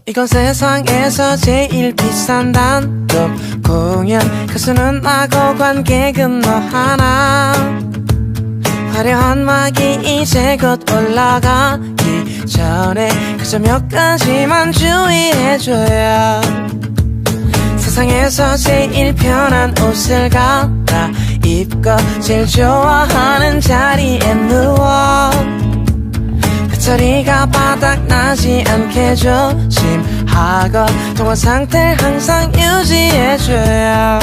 이건 세상에서 제일 비싼 단독 공연. 가수는 나고 관객은 너 하나. 화려한 막이 이제 곧 올라가기 전에 그저 몇 가지만 주의해줘야. 세상에서 제일 편한 옷을 갈아입고 제일 좋아하는 자리에 누워 배터리가 바닥나지 않게 조심하고 통화 상태를 항상 유지해줘야.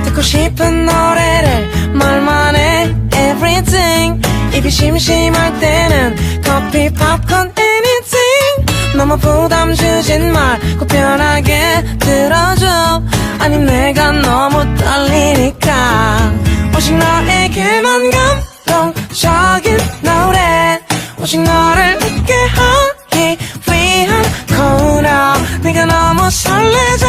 듣고 싶은 노래를 말만 해 everything. 입이 심심할 때는 커피 팝콘 anything. 너무 부담 주진 말고 편하게 들어줘. 아니 내가 너무 떨리니까 오직 너에게만 감동적인 노래. 오직 너를 웃게 하기 위한 코너. 네가 너무 설레져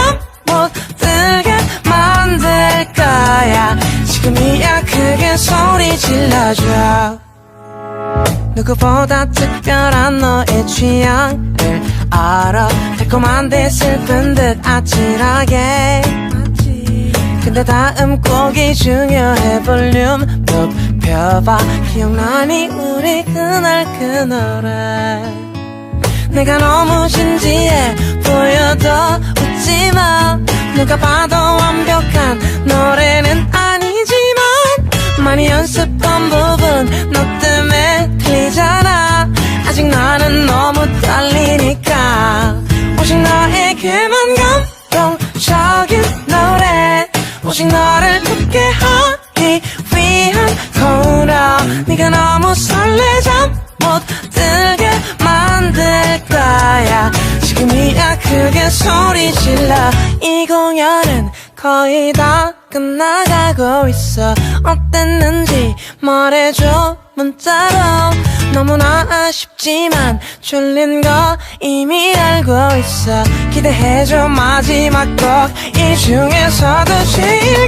못 들게 만들 거야. 지금이야 크게 소리 질러줘. 누구보다 특별한 너의 취향을 알아. 달콤한데 슬픈 듯 아찔하게. 근데 다음 곡이 중요해. 볼륨 높여봐. 기억나니 우리 그날 그 노래. 내가 너무 진지해 보여도 웃지마. 누가 봐도 완벽한 노래는 아니지만 많이 연습한 부분 너 때문에 틀리잖아. 아직 나는 너무 떨리니까 오직 너에게만 감동적인 노래. 오직 너를 웃게 하기 위한 코너. 네가 너무 설레져 못 들게 만들 거야. 지금이야 크게 소리 질러. 이 공연은 거의 다 끝나가고 있어. 어땠는지 말해줘 문자로. 너무나 아쉽지만 졸린 거 이미 알고 있어. 기대해줘 마지막 곡. 이 중에서도 제일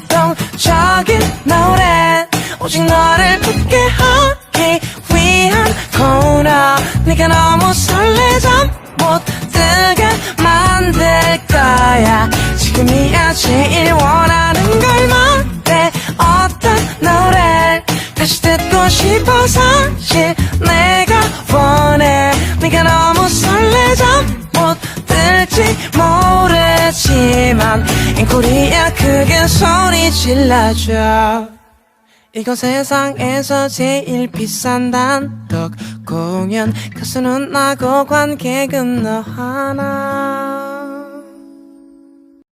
감동적인 노래. 오직 너를 웃게 하기 위한 코너. 네가 너무 설레져 못 들게 만들 거야. 지금이야 제일 원하는 걸 말해. 어떤 노래를 다시 듣고 싶어. 사실 내가 원해. 네가 너무 설레져 못 들지 모르지만 앵콜이야 크게 소리 질러줘. 이건 세상에서 제일 비싼 단독 공연. 가수는 나고 관객은 너 하나.